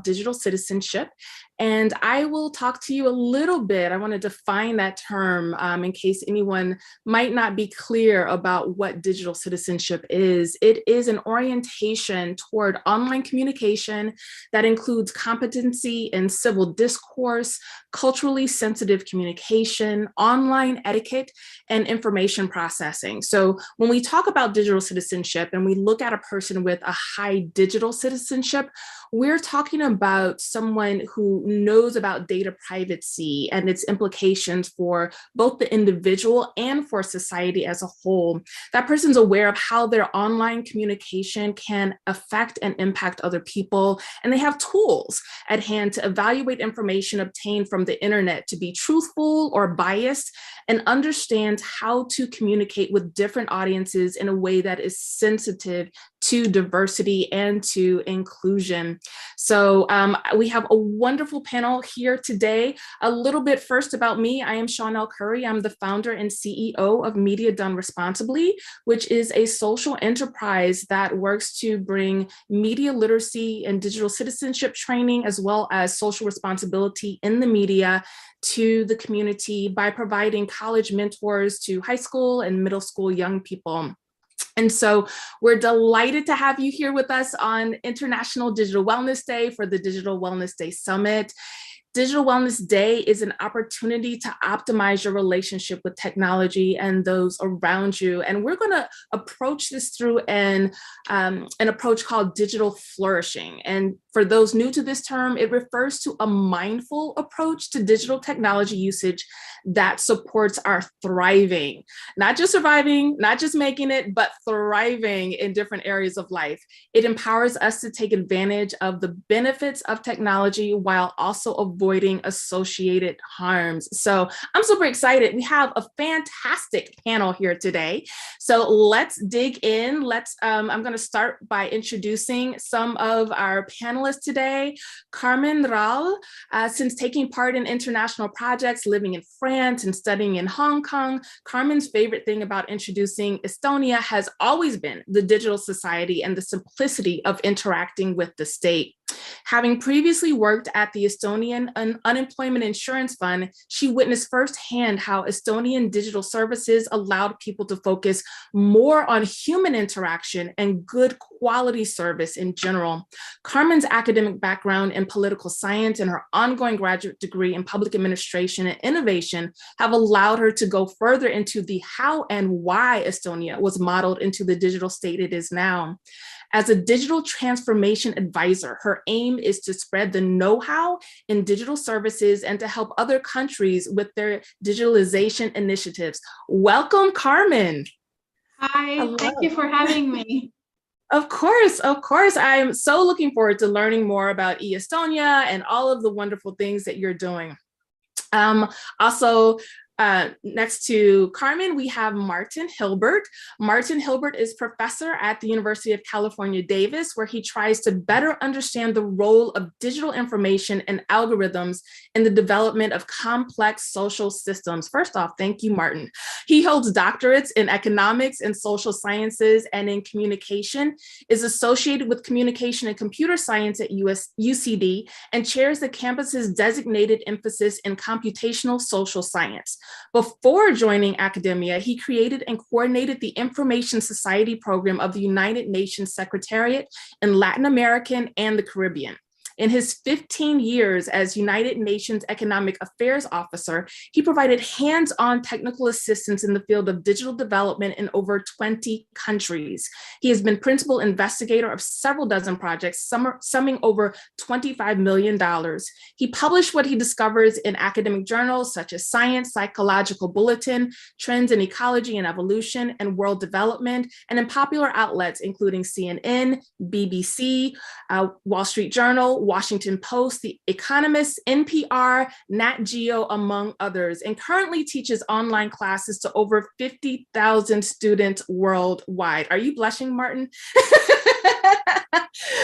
digital citizenship. And I will talk to you a little bit. I want to define that term in case anyone might not be clear about what digital citizenship is. It is an orientation toward online communication that includes competency in civil discourse, culturally sensitive communication, online etiquette, and information processing. So when we talk about digital citizenship and we look at a person with a high digital citizenship, we're talking about someone who knows about data privacy and its implications for both the individual and for society as a whole. That person's aware of how their online communication can affect and impact other people, and they have tools at hand to evaluate information obtained from the internet to be truthful or biased, and understand how to communicate with different audiences in a way that is sensitive to diversity and to inclusion. So we have a wonderful panel here today. A little bit first about me. I am Shaunelle Curry. I'm the founder and CEO of Media Done Responsibly, which is a social enterprise that works to bring media literacy and digital citizenship training, as well as social responsibility in the media to the community by providing college mentors to high school and middle school young people. And so we're delighted to have you here with us on International Digital Wellness Day for the Digital Wellness Day Summit. Digital Wellness Day is an opportunity to optimize your relationship with technology and those around you. And we're going to approach this through an approach called digital flourishing. And for those new to this term, it refers to a mindful approach to digital technology usage that supports our thriving, not just surviving, not just making it, but thriving in different areas of life. It empowers us to take advantage of the benefits of technology while also avoiding associated harms. So I'm super excited. We have a fantastic panel here today. So let's dig in. I'm going to start by introducing some of our panelists today. Carmen Raal, since taking part in international projects, living in France and studying in Hong Kong, Carmen's favorite thing about introducing Estonia has always been the digital society and the simplicity of interacting with the state. Having previously worked at the Estonian Unemployment Insurance Fund, she witnessed firsthand how Estonian digital services allowed people to focus more on human interaction and good quality service in general. Carmen's academic background in political science and her ongoing graduate degree in public administration and innovation have allowed her to go further into the how and why Estonia was modeled into the digital state it is now. As a digital transformation advisor, her aim is to spread the know-how in digital services and to help other countries with their digitalization initiatives. Welcome, Carmen. Hi, hello. Thank you for having me. Of course. I'm so looking forward to learning more about eStonia and all of the wonderful things that you're doing. Next to Carmen, we have Martin Hilbert. Martin Hilbert is professor at the University of California, Davis, where he tries to better understand the role of digital information and algorithms in the development of complex social systems. First off, thank you, Martin. He holds doctorates in economics and social sciences and in communication, is associated with communication and computer science at UCD, and chairs the campus's designated emphasis in computational social science. Before joining academia, he created and coordinated the Information Society program of the United Nations Secretariat in Latin American and the Caribbean. In his 15 years as United Nations Economic Affairs Officer, he provided hands-on technical assistance in the field of digital development in over 20 countries. He has been principal investigator of several dozen projects, summing over $25 million. He published what he discovers in academic journals such as Science, Psychological Bulletin, Trends in Ecology and Evolution, and World Development, and in popular outlets including CNN, BBC, Wall Street Journal, Washington Post, The Economist, NPR, Nat Geo, among others, and currently teaches online classes to over 50,000 students worldwide. Are you blushing, Martin?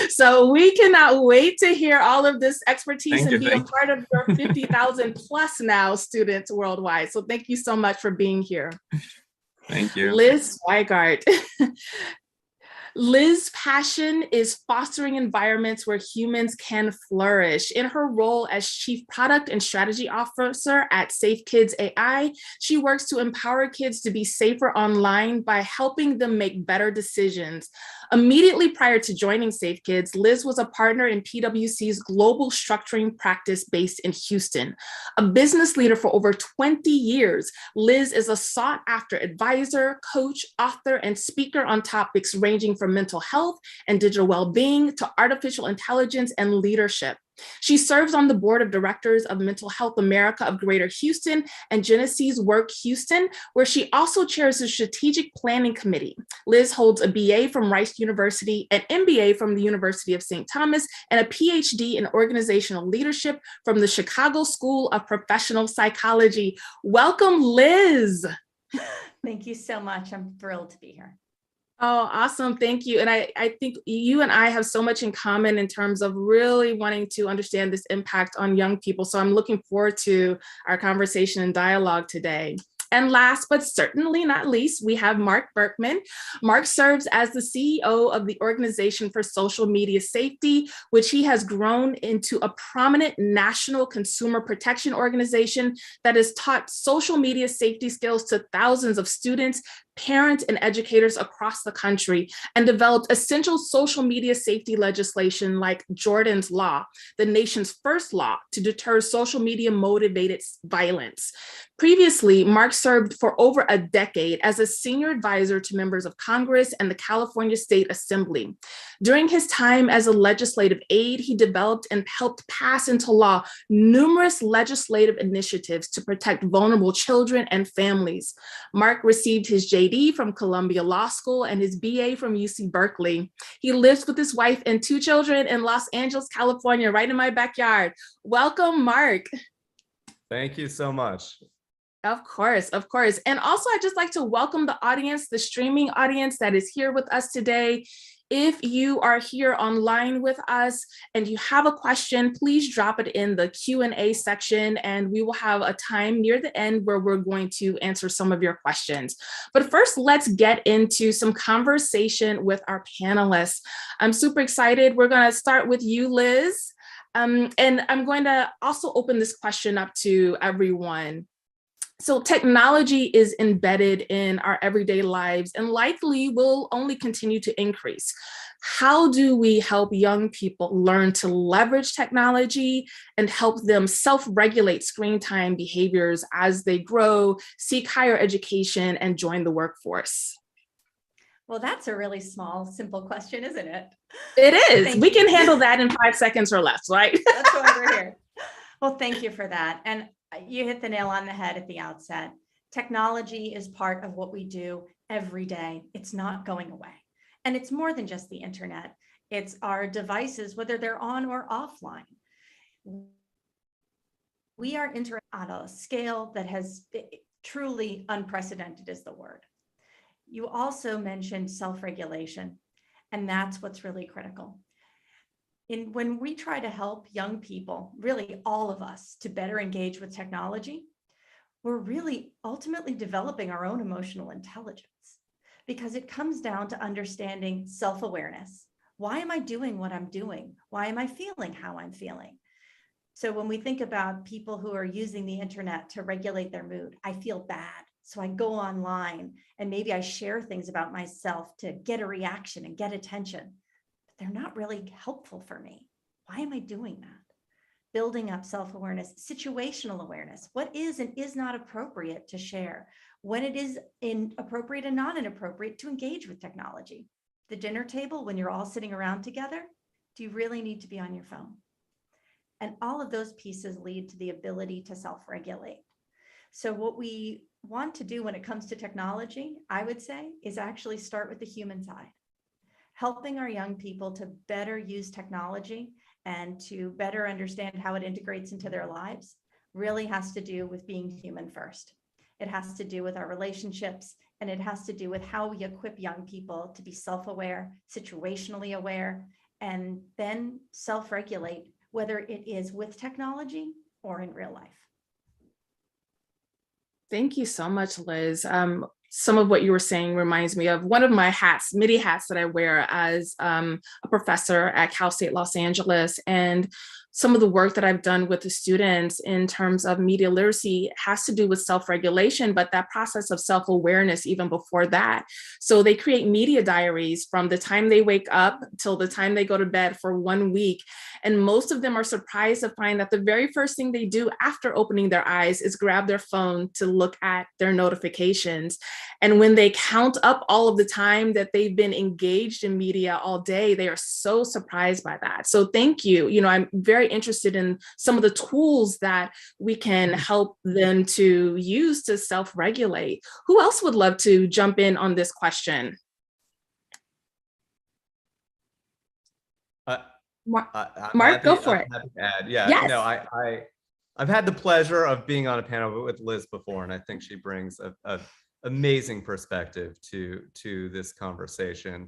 So we cannot wait to hear all of this expertise and be a part of your 50,000 plus now students worldwide. So thank you so much for being here. Thank you. Liz Sweigart. Liz's passion is fostering environments where humans can flourish. In her role as Chief Product and Strategy Officer at Safe Kids AI, she works to empower kids to be safer online by helping them make better decisions. Immediately prior to joining Safe Kids, Liz was a partner in PwC's global structuring practice based in Houston. A business leader for over 20 years, Liz is a sought-after advisor, coach, author, and speaker on topics ranging from mental health and digital well-being to artificial intelligence and leadership. She serves on the board of directors of Mental Health America of Greater Houston and Genesis Work Houston, where she also chairs the Strategic Planning Committee. Liz holds a BA from Rice University, an MBA from the University of St. Thomas, and a PhD in organizational leadership from the Chicago School of Professional Psychology. Welcome, Liz. Thank you so much. I'm thrilled to be here. Oh, awesome. Thank you. And I think you and I have so much in common in terms of really wanting to understand this impact on young people. So I'm looking forward to our conversation and dialogue today. And last, but certainly not least, we have Marc Berkman. Marc serves as the CEO of the Organization for Social Media Safety, which he has grown into a prominent national consumer protection organization that has taught social media safety skills to thousands of students, parents, and educators across the country, and developed essential social media safety legislation like Jordan's Law, the nation's first law to deter social media motivated violence. Previously, Marc served for over a decade as a senior advisor to members of Congress and the California State Assembly. During his time as a legislative aide, he developed and helped pass into law numerous legislative initiatives to protect vulnerable children and families. Marc received his JD from Columbia Law School and his BA from UC Berkeley. He lives with his wife and 2 children in Los Angeles, California, right in my backyard. Welcome, Marc. Thank you so much. Of course, of course. And also, I'd just like to welcome the audience, the streaming audience that is here with us today. If you are here online with us and you have a question, please drop it in the Q&A section, and we will have a time near the end where we're going to answer some of your questions. But first, let's get into some conversation with our panelists. I'm super excited. We're going to start with you, Liz. And I'm going to also open this question up to everyone. So technology is embedded in our everyday lives and likely will only continue to increase. How do we help young people learn to leverage technology and help them self-regulate screen time behaviors as they grow, seek higher education, and join the workforce? Well, that's a really small, simple question, isn't it? It is. We can handle that in 5 seconds or less, right? That's why we're here. Well, thank you for that. And you hit the nail on the head at the outset. Technology is part of what we do every day. It's not going away. And it's more than just the internet. It's our devices, whether they're on or offline. We are interacting on a scale that has truly unprecedented is the word. You also mentioned self-regulation, and that's what's really critical. When we try to help young people, really all of us, to better engage with technology, we're really ultimately developing our own emotional intelligence, because it comes down to understanding self-awareness. Why am I doing what I'm doing? Why am I feeling how I'm feeling? So when we think about people who are using the internet to regulate their mood, I feel bad, so I go online and maybe I share things about myself to get a reaction and get attention. They're not really helpful for me. Why am I doing that? Building up self-awareness, situational awareness. What is and is not appropriate to share? When it is inappropriate and not inappropriate to engage with technology. The dinner table, when you're all sitting around together, do you really need to be on your phone? And all of those pieces lead to the ability to self-regulate. So what we want to do when it comes to technology, I would say, is actually start with the human side. Helping our young people to better use technology and to better understand how it integrates into their lives really has to do with being human first. It has to do with our relationships, and it has to do with how we equip young people to be self-aware, situationally aware, and then self-regulate, whether it is with technology or in real life. Thank you so much, Liz. some of what you were saying reminds me of one of my hats, many hats that I wear as a professor at Cal State Los Angeles. And some of the work that I've done with the students in terms of media literacy has to do with self-regulation, but that process of self-awareness even before that. So they create media diaries from the time they wake up till the time they go to bed for 1 week. And most of them are surprised to find that the very first thing they do after opening their eyes is grab their phone to look at their notifications. And when they count up all of the time that they've been engaged in media all day, they are so surprised by that. So thank you. You know, I'm very interested in some of the tools that we can help them to use to self-regulate. Who else would love to jump in on this question? Marc, go for it. Happy to add. Yeah, yes. no, I've had the pleasure of being on a panel with Liz before, and I think she brings a amazing perspective to this conversation.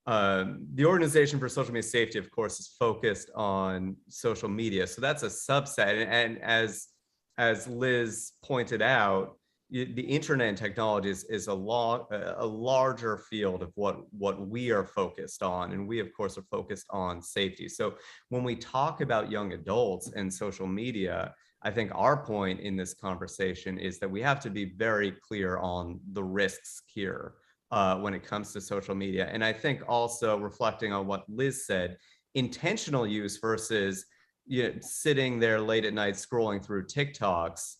The Organization for Social Media Safety, of course, is focused on social media. So that's a subset. And as Liz pointed out, the internet and technology is a larger field of what we are focused on. And we, of course, are focused on safety. So when we talk about young adults and social media, I think our point in this conversation is that we have to be very clear on the risks here when it comes to social media. And I think also reflecting on what Liz said, intentional use versus sitting there late at night scrolling through TikToks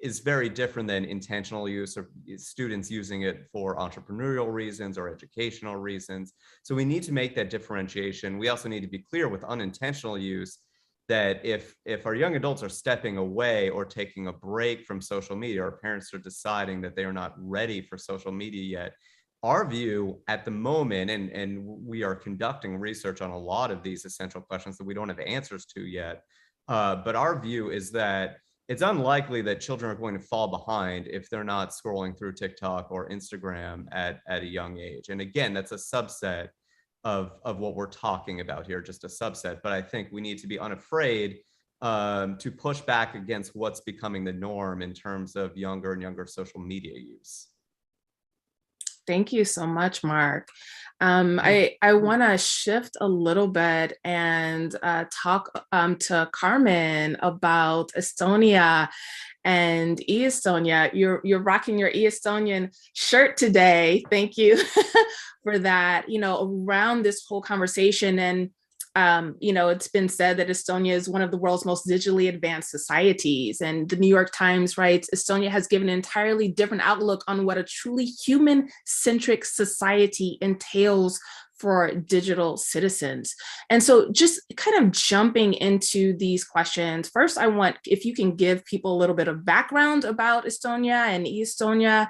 is very different than intentional use or students using it for entrepreneurial reasons or educational reasons. So we need to make that differentiation. We also need to be clear with unintentional use that if our young adults are stepping away or taking a break from social media, or parents are deciding that they are not ready for social media yet, our view at the moment, and we are conducting research on a lot of these essential questions that we don't have answers to yet, but our view is that it's unlikely that children are going to fall behind if they're not scrolling through TikTok or Instagram at a young age. And again, that's a subset of what we're talking about here, just a subset. But I think we need to be unafraid to push back against what's becoming the norm in terms of younger and younger social media use. Thank you so much, Marc. I want to shift a little bit and talk to Carmen about Estonia and e-Estonia. You're rocking your e-Estonian shirt today. Thank you for that. You know, around this whole conversation, and you know, it's been said that Estonia is one of the world's most digitally advanced societies. And the New York Times writes, Estonia has given an entirely different outlook on what a truly human-centric society entails for digital citizens. And so just kind of jumping into these questions, first, I want, if you can give people a little bit of background about Estonia and e-Estonia,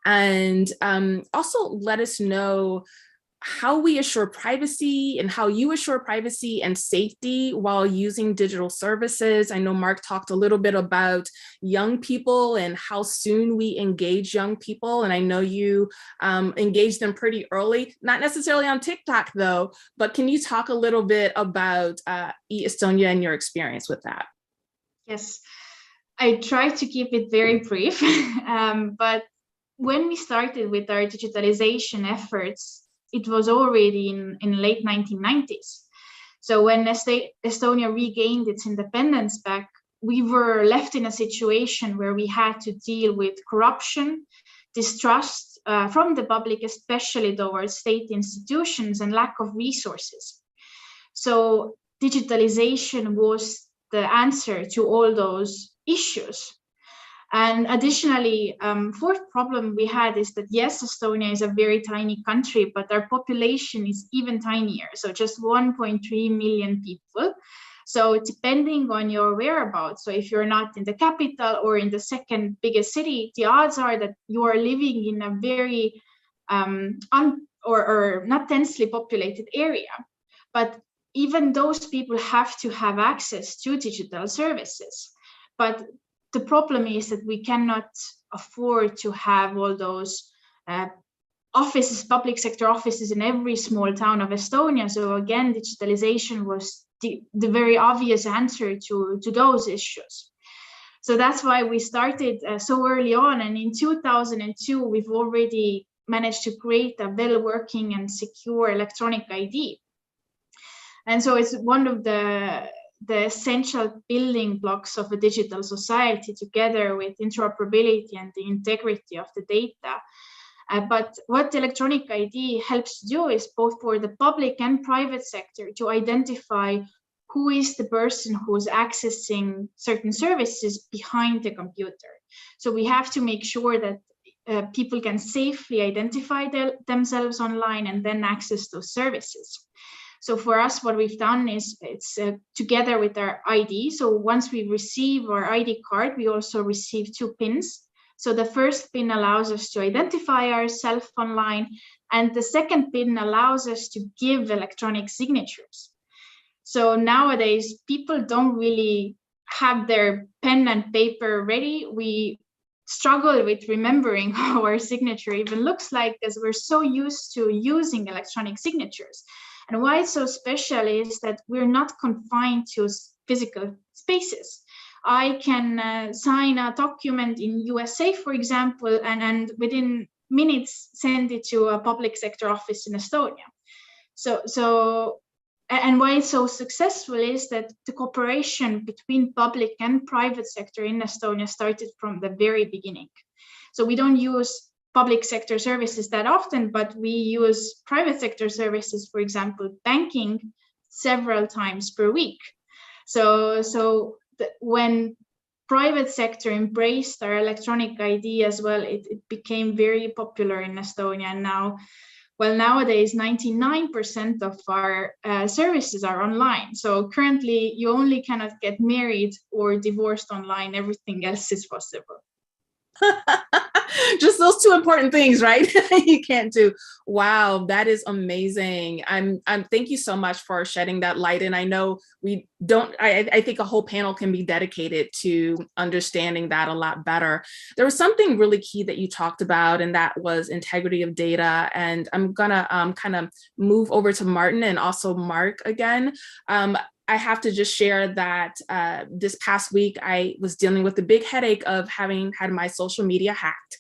and also let us know how we assure privacy and how you assure privacy and safety while using digital services. I know Marc talked a little bit about young people and how soon we engage young people. And I know you engage them pretty early, not necessarily on TikTok though, but can you talk a little bit about e-Estonia and your experience with that? Yes, I try to keep it very brief, but when we started with our digitalization efforts, it was already in late 1990s. So when Estonia regained its independence back, we were left in a situation where we had to deal with corruption, distrust from the public, especially towards state institutions, and lack of resources. So digitalization was the answer to all those issues. And additionally, fourth problem we had is that, yes, Estonia is a very tiny country, but our population is even tinier. So just 1.3 million people. So depending on your whereabouts, so if you're not in the capital or in the second biggest city, the odds are that you are living in a very or not densely populated area. But even those people have to have access to digital services. But the problem is that we cannot afford to have all those offices, public sector offices in every small town of Estonia. So again, digitalization was the very obvious answer to those issues. So that's why we started so early on. And in 2002, we've already managed to create a well-working and secure electronic ID. And so it's one of the essential building blocks of a digital society, together with interoperability and the integrity of the data. But what electronic ID helps do is both for the public and private sector to identify who is the person who's accessing certain services behind the computer. So we have to make sure that people can safely identify themselves online and then access those services. So for us, what we've done is it's together with our ID. So once we receive our ID card, we also receive 2 pins. So the first pin allows us to identify ourselves online, and the second pin allows us to give electronic signatures. So nowadays, people don't really have their pen and paper ready. We struggle with remembering how our signature even looks like, because we're so used to using electronic signatures. And why it's so special is that we're not confined to physical spaces. I can sign a document in USA, for example, and within minutes send it to a public sector office in Estonia. And why it's so successful is that the cooperation between public and private sector in Estonia started from the very beginning. So we don't use public sector services that often, but we use private sector services, for example, banking, several times per week. So when private sector embraced our electronic ID as well, it became very popular in Estonia. And nowadays, 99% of our services are online. So currently, you only cannot get married or divorced online. Everything else is possible. Just those 2 important things, right? You can't do. Wow, that is amazing. I'm thank you so much for shedding that light. And I know I think a whole panel can be dedicated to understanding that a lot better. There was something really key that you talked about, and that was integrity of data. And I'm gonna kind of move over to Martin and also Marc again. I have to just share that this past week, I was dealing with the big headache of having had my social media hacked,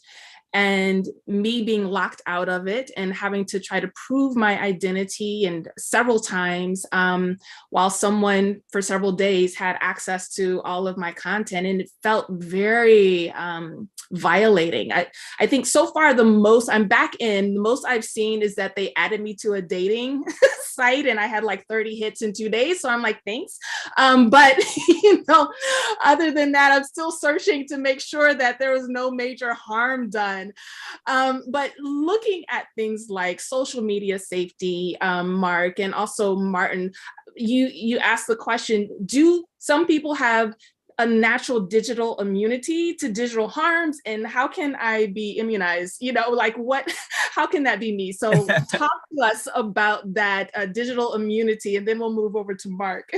and me being locked out of it and having to try to prove my identity, and several times while someone for several days had access to all of my content, and it felt very violating. I think so far the most I've seen is that they added me to a dating site, and I had like 30 hits in 2 days. So I'm like, thanks. But other than that, I'm still searching to make sure that there was no major harm done. But looking at things like social media safety, Marc, and also Martin, you asked the question, do some people have a natural digital immunity to digital harms, and how can I be immunized? How can that be me? So talk to us about that digital immunity, and then we'll move over to Marc.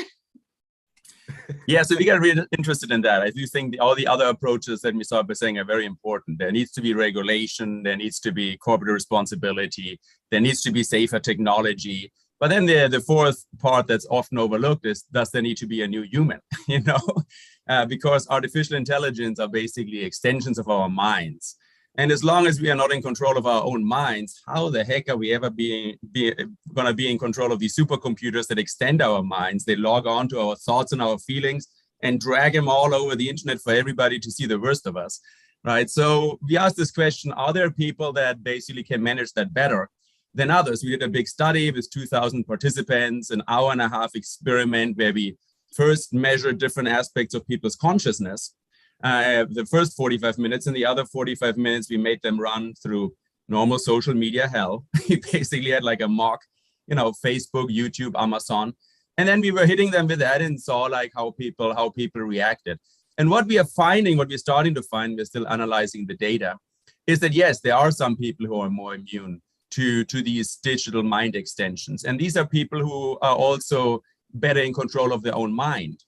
Yeah, so we got really interested in that. I do think all the other approaches that we saw by saying are very important. There needs to be regulation, there needs to be corporate responsibility, there needs to be safer technology. But then the fourth part that's often overlooked is, does there need to be a new human? Because artificial intelligence are basically extensions of our minds. And as long as we are not in control of our own minds, how the heck are we ever going to be in control of these supercomputers that extend our minds? They log on to our thoughts and our feelings and drag them all over the internet for everybody to see the worst of us, right? So we asked this question, are there people that basically can manage that better than others? We did a big study with 2,000 participants, an hour-and-a-half experiment where we first measured different aspects of people's consciousness. The first 45 minutes, and the other 45 minutes, we made them run through normal social media hell. We basically had like a mock, Facebook, YouTube, Amazon. And then we were hitting them with that and saw like how people reacted. And what we're starting to find, we're still analyzing the data, is that yes, there are some people who are more immune to these digital mind extensions. And these are people who are also better in control of their own mind,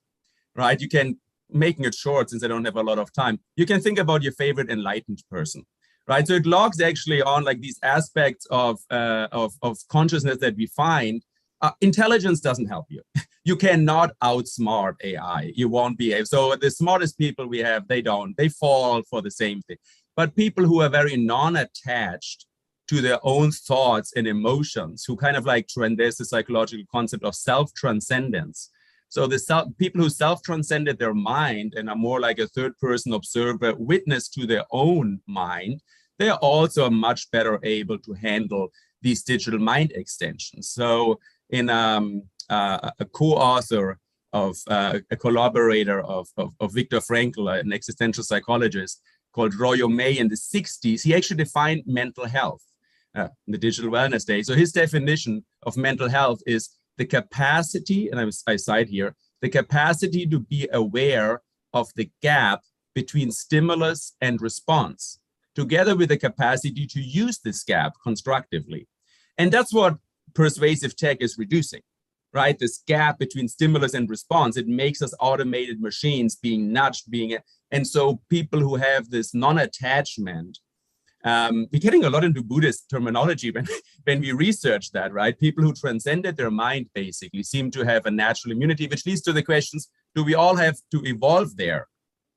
right? You can, making it short since I don't have a lot of time, you can think about your favorite enlightened person, right? So it logs actually on like these aspects of consciousness that we find. Intelligence doesn't help you. You cannot outsmart AI. You won't be able. So the smartest people we have, they fall for the same thing. But people who are very non-attached to their own thoughts and emotions, who kind of like there's the psychological concept of self-transcendence. So the people who self-transcended their mind and are more like a third-person observer, witness to their own mind, they're also much better able to handle these digital mind extensions. So in a co-author of a collaborator of Viktor Frankl, an existential psychologist called Royo May in the 60s, he actually defined mental health in the Digital Wellness Day. So his definition of mental health is the capacity, and I cite here, the capacity to be aware of the gap between stimulus and response, together with the capacity to use this gap constructively. And that's what persuasive tech is reducing, right? This gap between stimulus and response, it makes us automated machines being nudged, and so people who have this non-attachment, we're getting a lot into Buddhist terminology when we research that, right? People who transcended their mind basically seem to have a natural immunity, which leads to the questions, do we all have to evolve there?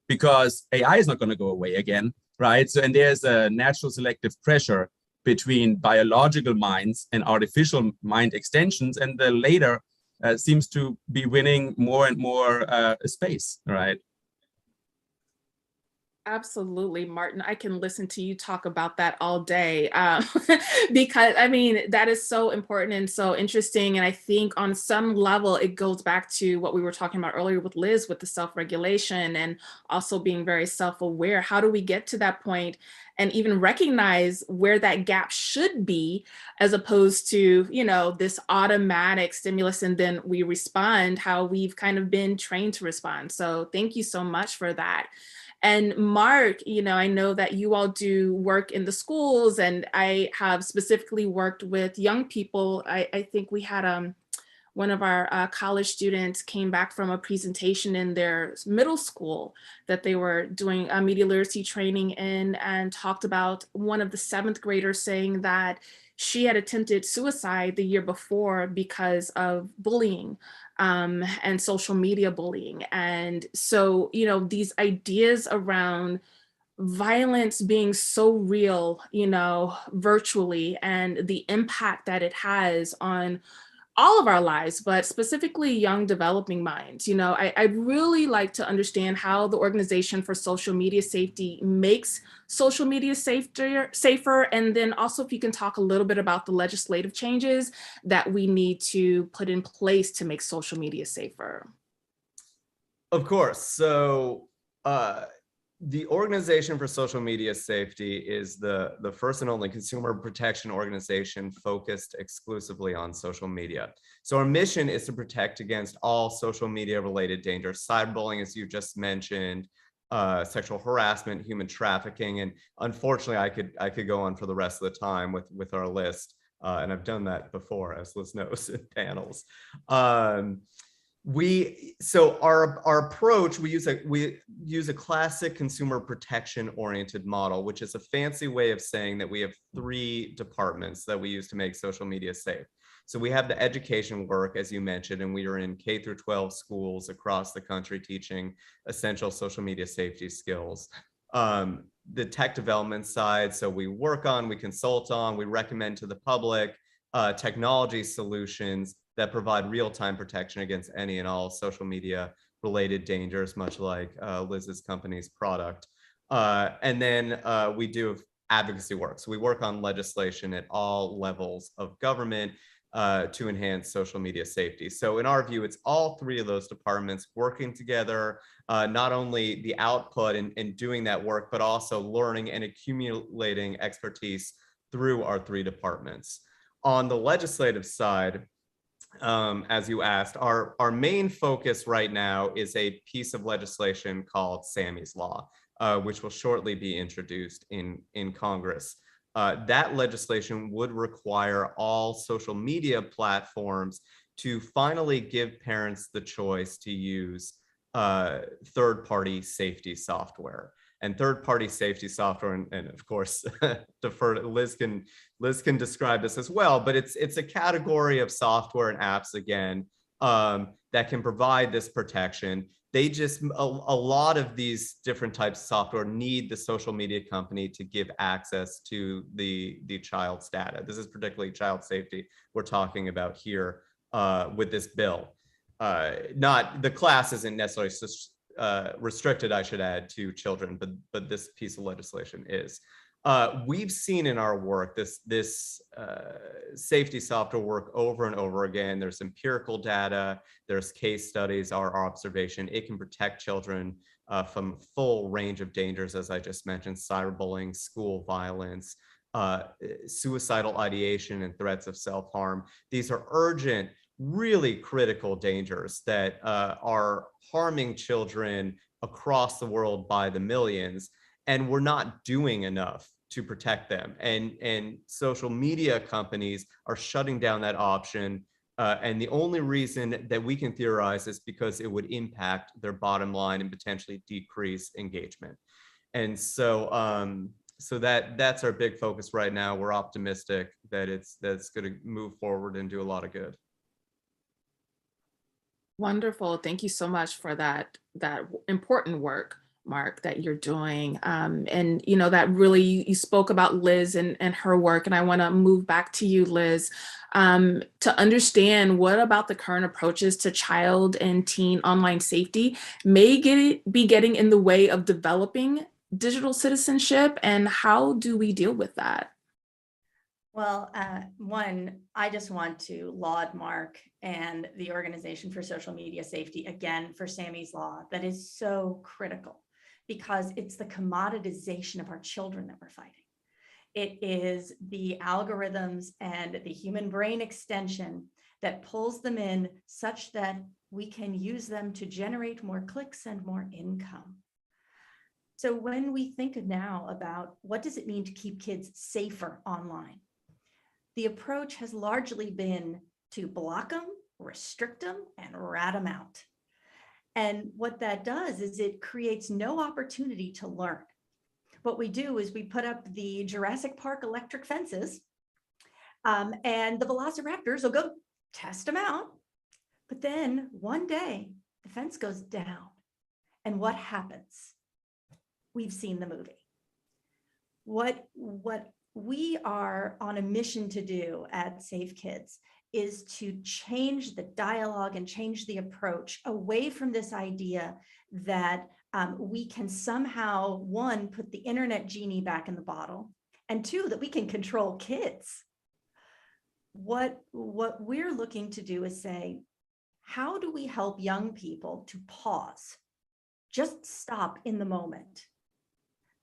Because AI is not going to go away again, right? So, and there's a natural selective pressure between biological minds and artificial mind extensions, and the later seems to be winning more and more space, right? Absolutely, Martin. I can listen to you talk about that all day because I mean, that is so important and so interesting. And I think on some level, it goes back to what we were talking about earlier with Liz, with the self-regulation and also being very self-aware. How do we get to that point and even recognize where that gap should be, as opposed to, you know, this automatic stimulus and then we respond how we've kind of been trained to respond. So thank you so much for that. And Marc, you know, I know that you all do work in the schools, and I have specifically worked with young people. I think we had one of our college students came back from a presentation in their middle school that they were doing media literacy training in, and talked about one of the 7th graders saying that she had attempted suicide the year before because of bullying and social media bullying. And so, you know, these ideas around violence being so real, you know, virtually, and the impact that it has on all of our lives, but specifically young developing minds. You know, I'd really like to understand how the Organization for Social Media Safety makes social media safer. And then also if you can talk a little bit about the legislative changes that we need to put in place to make social media safer. Of course. So the Organization for Social Media Safety is the first and only consumer protection organization focused exclusively on social media. So our mission is to protect against all social media related dangers, cyberbullying, as you just mentioned, sexual harassment, human trafficking, and unfortunately, I could go on for the rest of the time with our list, and I've done that before, as Liz knows, in panels. So our approach, we use a classic consumer protection oriented model, which is a fancy way of saying that we have 3 departments that we use to make social media safe. So we have the education work, as you mentioned, and we are in K through 12 schools across the country teaching essential social media safety skills. The tech development side, so we consult on, we recommend to the public technology solutions that provide real-time protection against any and all social media related dangers, much like Liz's company's product. And then we do advocacy work. So we work on legislation at all levels of government to enhance social media safety. So in our view, it's all 3 of those departments working together, not only the output and doing that work, but also learning and accumulating expertise through our 3 departments. On the legislative side, as you asked, our main focus right now is a piece of legislation called Sami's Law, which will shortly be introduced in Congress. That legislation would require all social media platforms to finally give parents the choice to use third-party safety software. And third-party safety software, and of course, defer to Liz can describe this as well, but it's a category of software and apps, again, that can provide this protection. They just, a lot of these different types of software need the social media company to give access to the child's data. This is particularly child safety we're talking about here with this bill. Not, the class isn't necessarily restricted, I should add, to children, but this piece of legislation is. We've seen in our work this safety software work over and over again. There's empirical data, there's case studies, our observation. It can protect children from a full range of dangers, as I just mentioned: cyberbullying, school violence, suicidal ideation, and threats of self-harm. These are urgent, really critical dangers that are harming children across the world by the millions, and we're not doing enough to protect them. And social media companies are shutting down that option. And the only reason that we can theorize is because it would impact their bottom line and potentially decrease engagement. And so, that's our big focus right now. We're optimistic that that's going to move forward and do a lot of good. Wonderful. Thank you so much for that important work, Marc, that you're doing. And you know, that really, you spoke about Liz and her work, and I want to move back to you, Liz, to understand what about the current approaches to child and teen online safety may be getting in the way of developing digital citizenship, and how do we deal with that? Well, one, I just want to laud Marc and the Organization for Social Media Safety again for Sami's law. That is so critical, because it's the commoditization of our children that we're fighting. It is the algorithms and the human brain extension that pulls them in such that we can use them to generate more clicks and more income. So when we think now about what does it mean to keep kids safer online, the approach has largely been to block them, restrict them, and rat them out. And what that does is it creates no opportunity to learn. What we do is we put up the Jurassic Park electric fences, and the velociraptors will go test them out. But then one day the fence goes down, and what happens? We've seen the movie. What we are on a mission to do at Safe Kids is to change the dialogue and change the approach away from this idea that we can somehow, one, put the internet genie back in the bottle, and two, that we can control kids. What we're looking to do is say, how do we help young people to pause, just stop in the moment?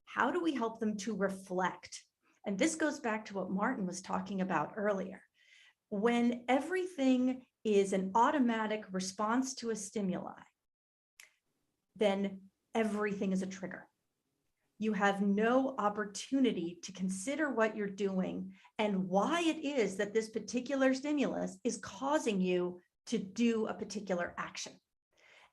How do we help them to reflect? And this goes back to what Martin was talking about earlier. When everything is an automatic response to a stimuli, then everything is a trigger. You have no opportunity to consider what you're doing and why it is that this particular stimulus is causing you to do a particular action.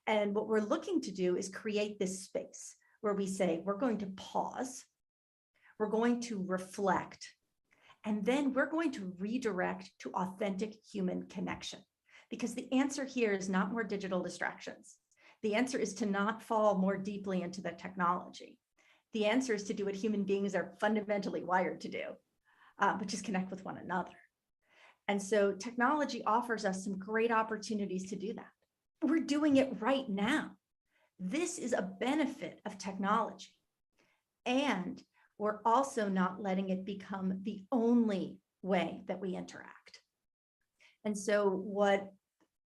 And what we're looking to do is create this space where we say, we're going to pause, we're going to reflect, and then we're going to redirect to authentic human connection. Because the answer here is not more digital distractions. The answer is to not fall more deeply into the technology. The answer is to do what human beings are fundamentally wired to do, which is connect with one another. And so technology offers us some great opportunities to do that. We're doing it right now. This is a benefit of technology. And we're also not letting it become the only way that we interact. And so what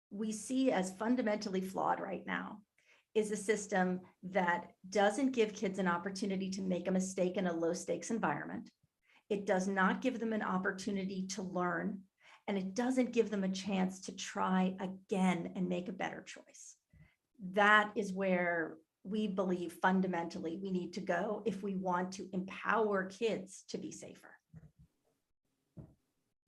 we see as fundamentally flawed right now is a system that doesn't give kids an opportunity to make a mistake in a low stakes environment. It does not give them an opportunity to learn, and it doesn't give them a chance to try again and make a better choice. That is where we believe fundamentally we need to go if we want to empower kids to be safer.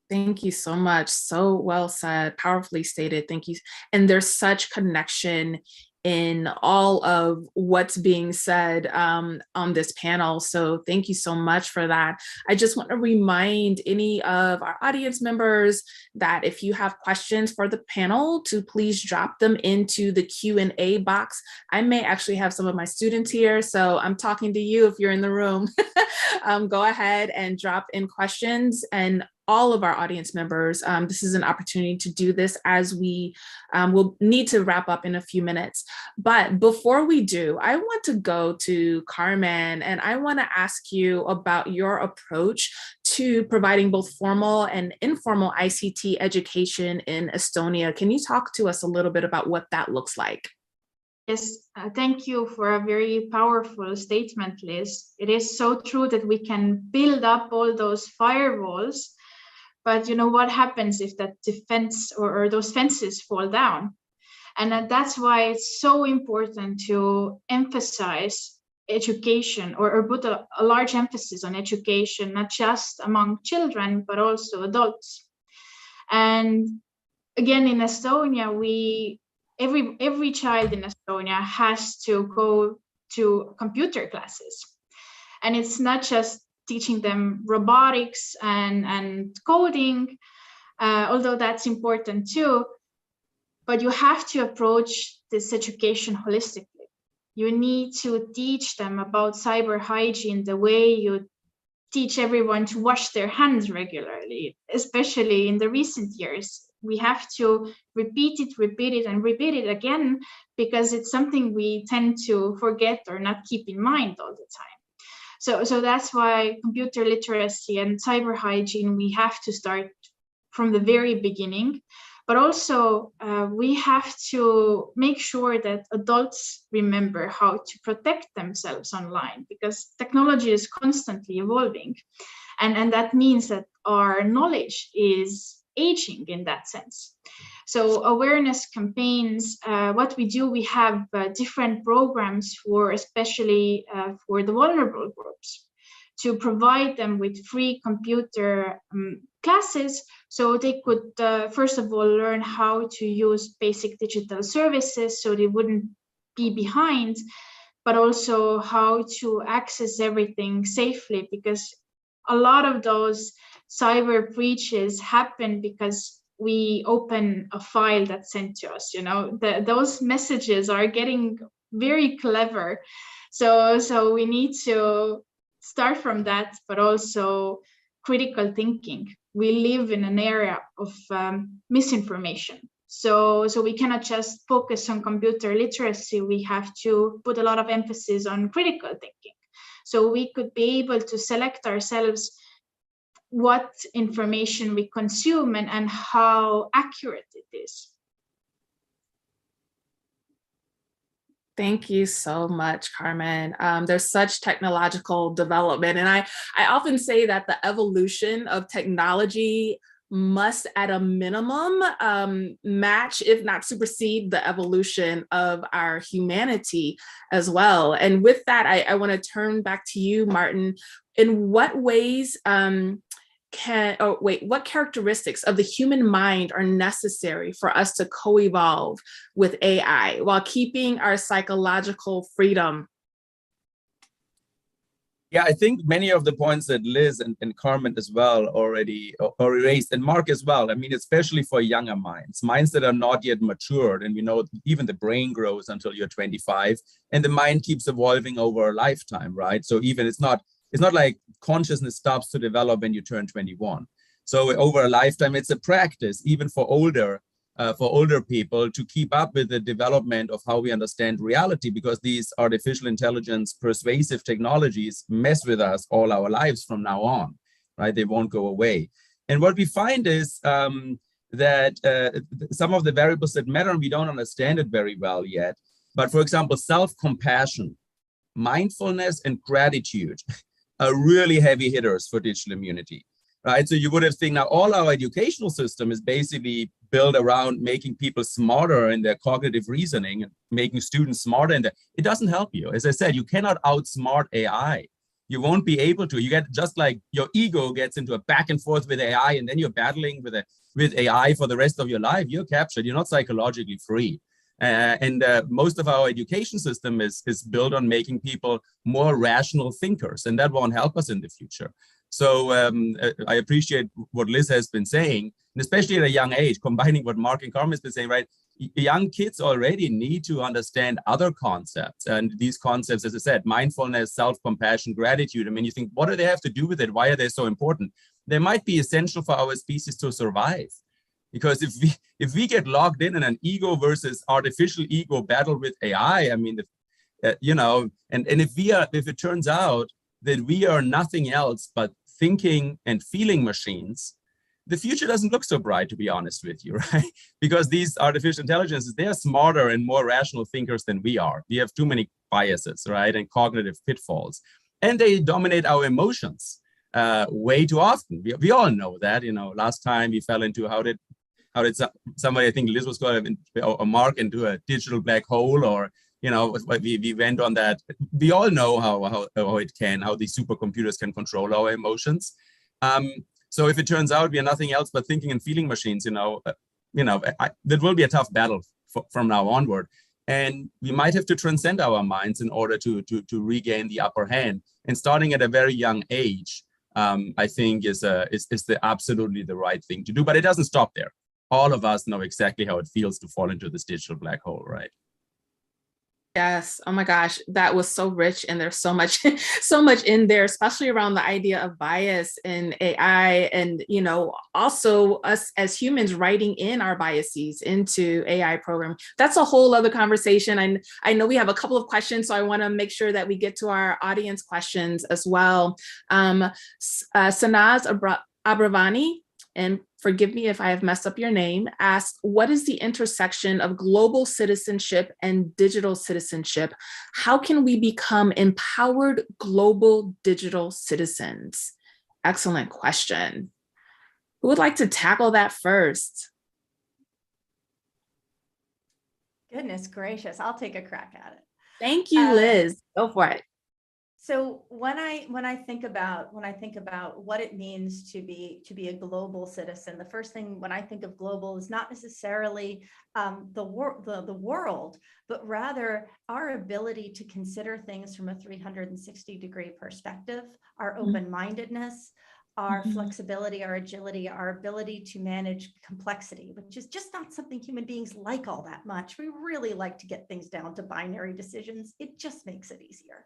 Thank you so much. So well said, powerfully stated. Thank you. And there's such connection in all of what's being said on this panel. So thank you so much for that. I just want to remind any of our audience members that if you have questions for the panel, to please drop them into the Q&A box. I may actually have some of my students here, so I'm talking to you if you're in the room. Go ahead and drop in questions, and all of our audience members, this is an opportunity to do this as we will need to wrap up in a few minutes. But before we do, I want to go to Carmen, and I want to ask you about your approach to providing both formal and informal ICT education in Estonia. Can you talk to us a little bit about what that looks like? Yes, thank you for a very powerful statement, Liz. It is so true that we can build up all those firewalls, but you know what happens if that defense or those fences fall down? And that's why it's so important to emphasize education, or put a large emphasis on education, not just among children, but also adults. And again, in Estonia, every child in Estonia has to go to computer classes. And it's not just teaching them robotics and coding, although that's important too, but you have to approach this education holistically. You need to teach them about cyber hygiene the way you teach everyone to wash their hands regularly, especially in the recent years. We have to repeat it, and repeat it again, because it's something we tend to forget or not keep in mind all the time. So that's why computer literacy and cyber hygiene, we have to start from the very beginning. But also we have to make sure that adults remember how to protect themselves online, because technology is constantly evolving. And that means that our knowledge is aging in that sense. So awareness campaigns, what we do, we have different programs for, especially for the vulnerable groups, to provide them with free computer classes, so they could first of all learn how to use basic digital services so they wouldn't be behind, but also how to access everything safely, because a lot of those cyber breaches happen because we open a file that's sent to us. Those messages are getting very clever. So we need to start from that, but also critical thinking. We live in an era of misinformation. So we cannot just focus on computer literacy. We have to put a lot of emphasis on critical thinking. So we could be able to select ourselves what information we consume and how accurate it is. Thank you so much, Carmen. There's such technological development. And I often say that the evolution of technology must, at a minimum, match, if not supersede, the evolution of our humanity as well. And with that, I want to turn back to you, Martin. In what ways what characteristics of the human mind are necessary for us to co-evolve with AI while keeping our psychological freedom? Yeah, I think many of the points that Liz and Carmen as well already raised, and Marc as well. I mean, especially for younger minds that are not yet matured. And we know even the brain grows until you're 25, and the mind keeps evolving over a lifetime, right? So even it's not like consciousness stops to develop when you turn 21. So over a lifetime, it's a practice, even for older people, to keep up with the development of how we understand reality, because these artificial intelligence persuasive technologies mess with us all our lives from now on, right? They won't go away. And what we find is that some of the variables that matter, and we don't understand it very well yet, but for example, self-compassion, mindfulness, and gratitude are really heavy hitters for digital immunity, right? So you would have seen now all our educational system is basically built around making people smarter in their cognitive reasoning, making students smarter in that. It doesn't help you. As I said, you cannot outsmart AI. You won't be able to. You get, just like your ego gets into a back and forth with AI, and then you're battling with AI for the rest of your life. You're captured. You're not psychologically free. And most of our education system is built on making people more rational thinkers, and that won't help us in the future. So I appreciate what Liz has been saying, and especially at a young age, combining what Marc and Carmen has been saying, right? Young kids already need to understand other concepts. And these concepts, as I said, mindfulness, self-compassion, gratitude. I mean, you think, what do they have to do with it? Why are they so important? They might be essential for our species to survive. Because if we get locked in an ego versus artificial ego battle with AI, I mean, you know, and if it turns out that we are nothing else but thinking and feeling machines, the future doesn't look so bright, to be honest with you, right? Because these artificial intelligences, they are smarter and more rational thinkers than we are. We have too many biases, right? And cognitive pitfalls. And they dominate our emotions way too often. We all know that, you know, last time we fell into, how did somebody, I think Liz was going to, or Marc, into a digital black hole, or, you know, we went on that. We all know how these supercomputers can control our emotions. So if it turns out we are nothing else but thinking and feeling machines, that will be a tough battle from now onward. And we might have to transcend our minds in order to regain the upper hand. And starting at a very young age, I think is absolutely the right thing to do. But it doesn't stop there. All of us know exactly how it feels to fall into this digital black hole, right? Yes. Oh my gosh, that was so rich, and there's so much in there, especially around the idea of bias in AI, and also us as humans writing in our biases into AI programming. That's a whole other conversation. And I know we have a couple of questions, so I want to make sure that we get to our audience questions as well. Sanaz Abravani, and forgive me if I have messed up your name, asked, what is the intersection of global citizenship and digital citizenship? How can we become empowered global digital citizens? Excellent question. Who would like to tackle that first? Goodness gracious, I'll take a crack at it. Thank you, Liz. Go for it. So when I think about what it means to be a global citizen, the first thing when I think of global is not necessarily the world, but rather our ability to consider things from a 360-degree perspective, our open-mindedness, our flexibility, our agility, our ability to manage complexity, which is just not something human beings like all that much. We really like to get things down to binary decisions. It just makes it easier.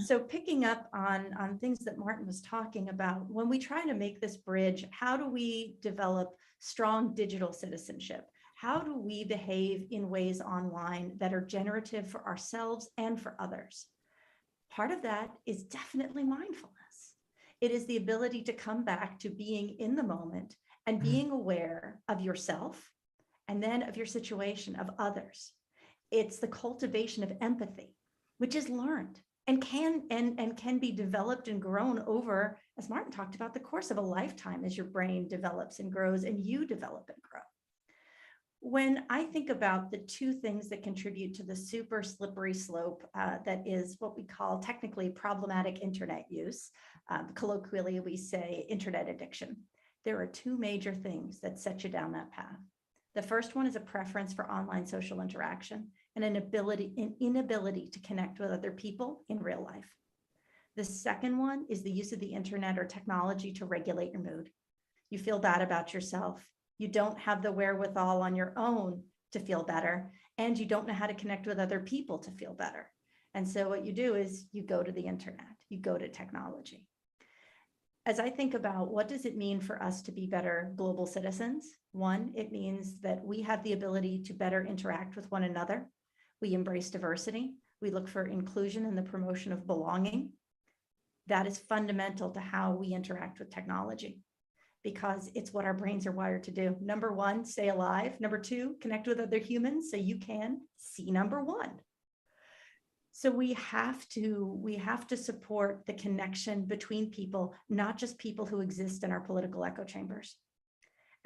So picking up on things that Martin was talking about, when we try to make this bridge, how do we develop strong digital citizenship? How do we behave in ways online that are generative for ourselves and for others? Part of that is definitely mindfulness. It is the ability to come back to being in the moment and being aware of yourself and then of your situation, of others. It's the cultivation of empathy, which is learned. And can be developed and grown over, as Martin talked about, the course of a lifetime as your brain develops and grows and you develop and grow. When I think about the two things that contribute to the super slippery slope that is what we call technically problematic internet use, colloquially we say internet addiction, there are two major things that set you down that path. The first one is a preference for online social interaction and an inability to connect with other people in real life. The second one is the use of the internet or technology to regulate your mood. You feel bad about yourself. You don't have the wherewithal on your own to feel better, and you don't know how to connect with other people to feel better. And so what you do is you go to the internet, you go to technology. As I think about what does it mean for us to be better global citizens, one, it means that we have the ability to better interact with one another. We embrace diversity. We look for inclusion and the promotion of belonging. That is fundamental to how we interact with technology because it's what our brains are wired to do. Number one, stay alive. Number two, connect with other humans so you can see number one. So we have to support the connection between people, not just people who exist in our political echo chambers.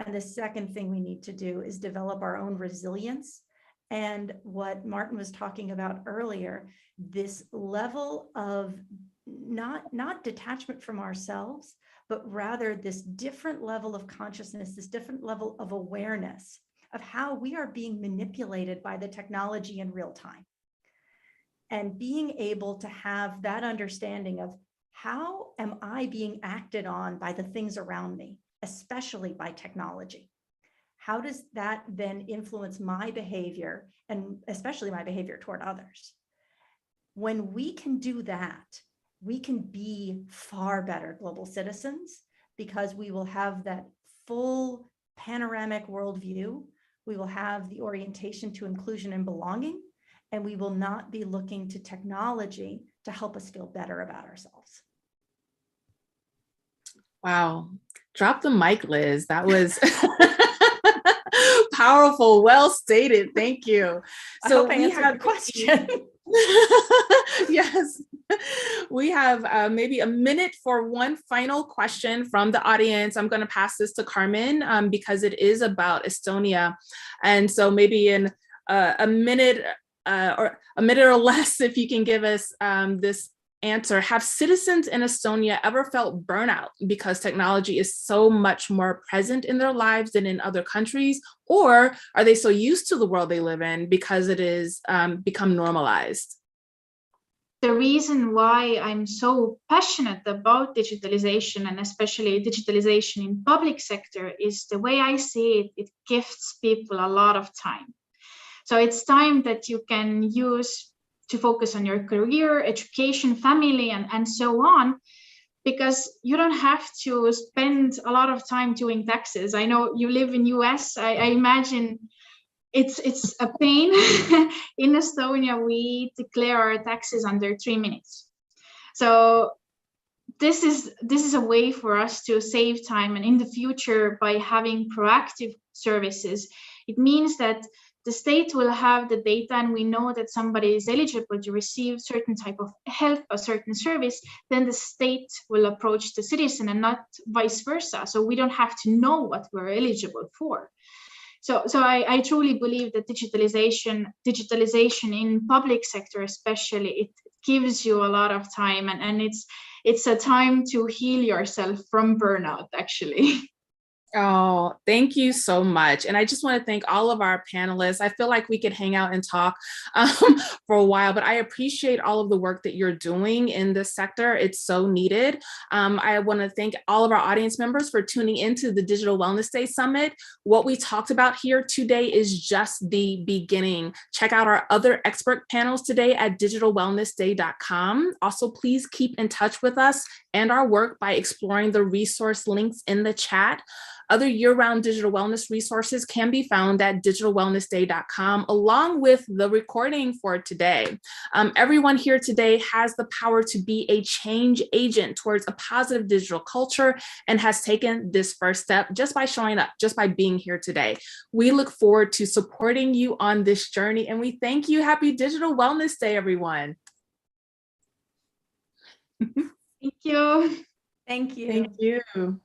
And the second thing we need to do is develop our own resilience. And what Martin was talking about earlier, this level of not detachment from ourselves, but rather this different level of consciousness, this different level of awareness of how we are being manipulated by the technology in real time. And being able to have that understanding of how am I being acted on by the things around me, especially by technology? How does that then influence my behavior, and especially my behavior toward others? When we can do that, we can be far better global citizens, because we will have that full panoramic worldview. We will have the orientation to inclusion and belonging, and we will not be looking to technology to help us feel better about ourselves. Wow. Drop the mic, Liz. That was powerful, well stated. Thank you. So we have a question. Yes, we have maybe a minute for one final question from the audience. I'm going to pass this to Carmen because it is about Estonia. And so maybe in a minute or less, if you can give us this answer. Have citizens in Estonia ever felt burnout because technology is so much more present in their lives than in other countries? Or are they so used to the world they live in because it is become normalized? The reason why I'm so passionate about digitalization, and especially digitalization in public sector, is the way I see it, it gifts people a lot of time. So it's time that you can use to focus on your career, education, family, and so on, because you don't have to spend a lot of time doing taxes. I know you live in US. I imagine it's a pain. In Estonia, we declare our taxes under 3 minutes. So this is a way for us to save time. And in the future, by having proactive services, it means that the state will have the data, and we know that somebody is eligible to receive certain type of help, a certain service, then the state will approach the citizen and not vice versa. So we don't have to know what we're eligible for. So I truly believe that digitalization in public sector especially, it gives you a lot of time, and it's a time to heal yourself from burnout, actually. Oh, thank you so much. And I just want to thank all of our panelists. I feel like we could hang out and talk for a while, but I appreciate all of the work that you're doing in this sector. It's so needed. I want to thank all of our audience members for tuning into the Digital Wellness Day Summit. What we talked about here today is just the beginning. Check out our other expert panels today at digitalwellnessday.com. Also, please keep in touch with us and our work by exploring the resource links in the chat. Other year-round digital wellness resources can be found at digitalwellnessday.com, along with the recording for today. Everyone here today has the power to be a change agent towards a positive digital culture and has taken this first step just by showing up, just by being here today. We look forward to supporting you on this journey, and we thank you. Happy Digital Wellness Day, everyone. Thank you. Thank you. Thank you.